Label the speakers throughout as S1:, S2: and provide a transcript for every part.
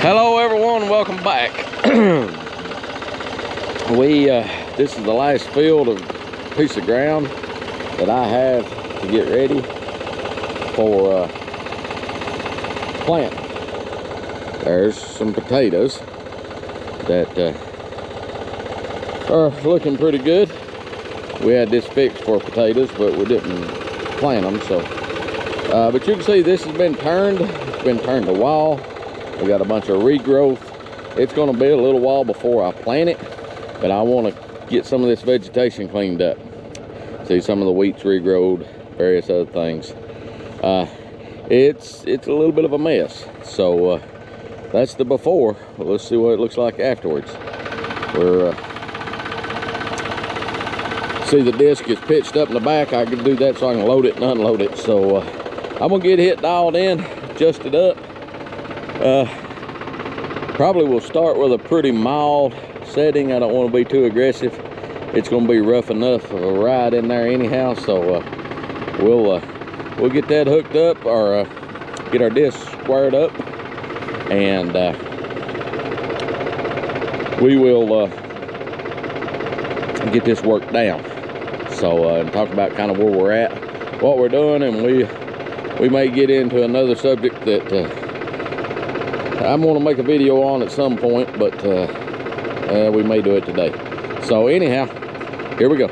S1: Hello everyone, welcome back. This is the last field of piece of ground that I have to get ready for planting. There's some potatoes that are looking pretty good. We had this fixed for potatoes, but we didn't plant them. So, but you can see this has been turned. It's been turned a while. We got a bunch of regrowth. It's going to be a little while before I plant it, but I want to get some of this vegetation cleaned up. See, some of the wheat's regrowed, various other things. It's a little bit of a mess. So that's the before. Well, let's see what it looks like afterwards. We're see, the disc is pitched up in the back. I can do that so I can load it and unload it. So I'm gonna get it dialed in, adjusted up. Probably will start with a pretty mild setting. I don't want to be too aggressive. It's going to be rough enough of a ride in there anyhow. So we'll get that hooked up, or get our disc squared up, and we will get this worked down. So and talk about kind of where we're at, what we're doing, and we may get into another subject that I'm going to make a video on at some point, but we may do it today. So anyhow, here we go.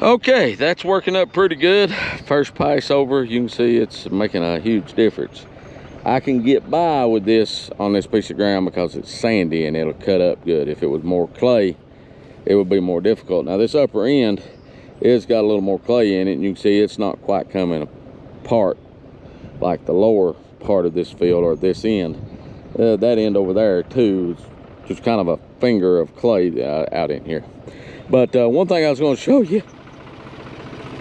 S1: Okay, that's working up pretty good. First pass over, you can see it's making a huge difference. I can get by with this on this piece of ground because it's sandy and it'll cut up good. If it was more clay, it would be more difficult. Now this upper end, it's got a little more clay in it, and you can see it's not quite coming apart like the lower part of this field or this end. That end over there too is just kind of a finger of clay out in here. But one thing I was going to show you,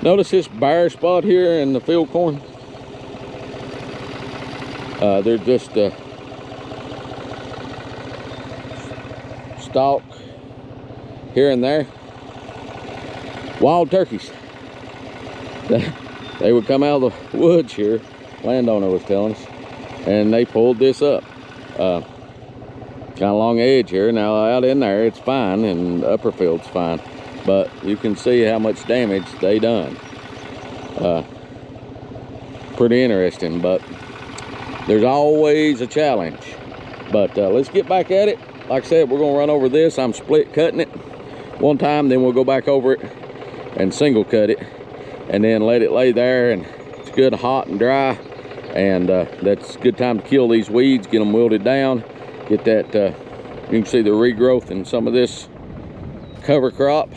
S1: notice this bare spot here in the field corn. They're just stalk here and there. Wild turkeys. They would come out of the woods here, landowner was telling us, and they pulled this up. Kind of along the edge here. Now out in there it's fine, and the upper field's fine, but you can see how much damage they done. Pretty interesting, but there's always a challenge. But let's get back at it. Like I said, we're gonna run over this. I'm split cutting it one time, then we'll go back over it and single cut it, and then let it lay there, and it's good hot and dry, and that's a good time to kill these weeds, get them wilted down, get that you can see the regrowth in some of this cover crop.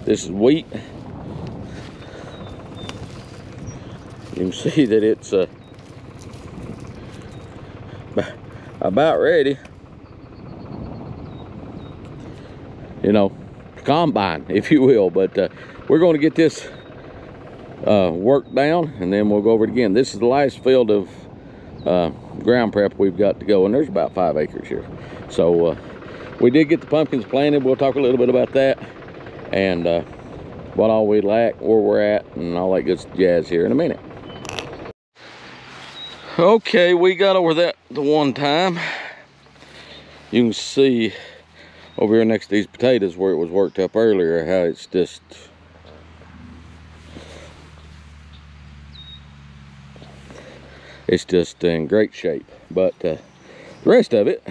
S1: This is wheat. You can see that it's about ready, you know, combine, if you will. But we're going to get this worked down, and then we'll go over it again. This is the last field of ground prep we've got to go, and there's about 5 acres here. So we did get the pumpkins planted. We'll talk a little bit about that, and what all we lack, where we're at, and all that good jazz here in a minute. Okay, we got over that the one time. You can see over here next to these potatoes where it was worked up earlier, how it's just in great shape. But the rest of it,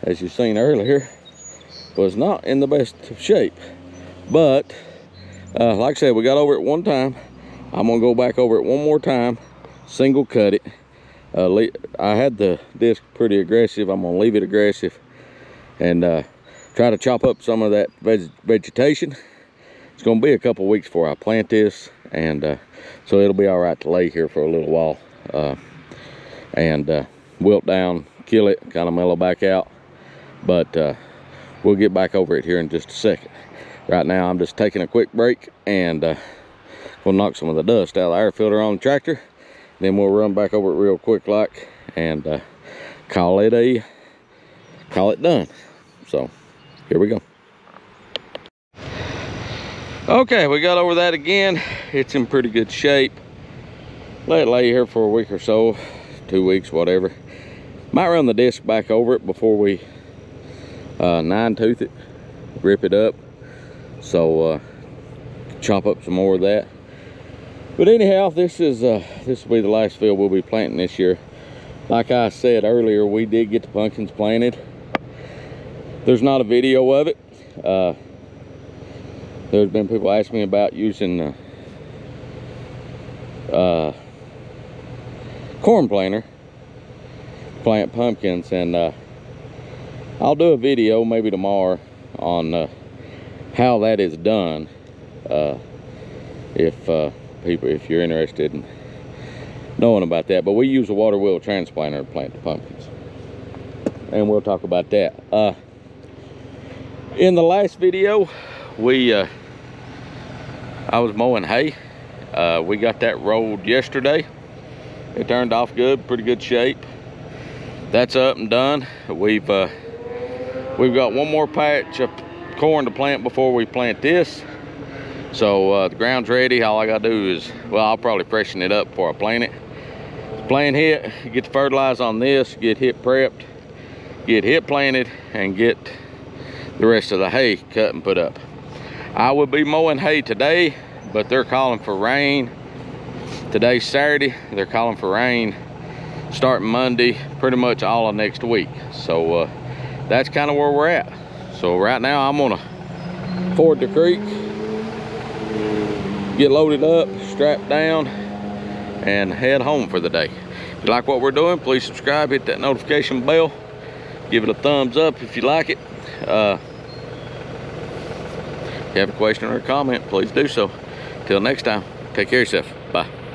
S1: as you've seen earlier, was not in the best of shape. But like I said, we got over it one time. I'm gonna go back over it one more time, single cut it. I had the disc pretty aggressive. I'm gonna leave it aggressive and try to chop up some of that vegetation. It's gonna be a couple weeks before I plant this, and so it'll be all right to lay here for a little while and wilt down, kill it, kind of mellow back out. But we'll get back over it here in just a second. Right now I'm just taking a quick break, and we'll knock some of the dust out of the air filter on the tractor. Then we'll run back over it real quick like, and call it done. So here we go. Okay, we got over that again. It's in pretty good shape. Let it lay here for a week or so, 2 weeks, whatever. Might run the disc back over it before we 9-tooth it, rip it up. So chop up some more of that. But anyhow, this will be the last field we'll be planting this year. Like I said earlier, we did get the pumpkins planted. There's not a video of it. There's been people asking me about using corn planter to plant pumpkins, and I'll do a video maybe tomorrow on how that is done. If you're interested in knowing about that. But we use a water wheel transplanter to plant the pumpkins, and we'll talk about that. In the last video, I was mowing hay. We got that rolled yesterday. It turned off good, pretty good shape. That's up and done. We've got one more patch of corn to plant before we plant this. So the ground's ready. All I gotta do is, well, I'll probably freshen it up before I plant it. Plant hit, get the fertilizer on this, get hit prepped, get hit planted, and get the rest of the hay cut and put up. I will be mowing hay today, but they're calling for rain. Today's Saturday, they're calling for rain starting Monday, pretty much all of next week. So that's kind of where we're at. So right now I'm gonna ford the creek, get loaded up, strapped down, and head home for the day. If you like what we're doing, please subscribe, hit that notification bell, give it a thumbs up if you like it. If you have a question or a comment, please do so. Till next time, take care of yourself. Bye.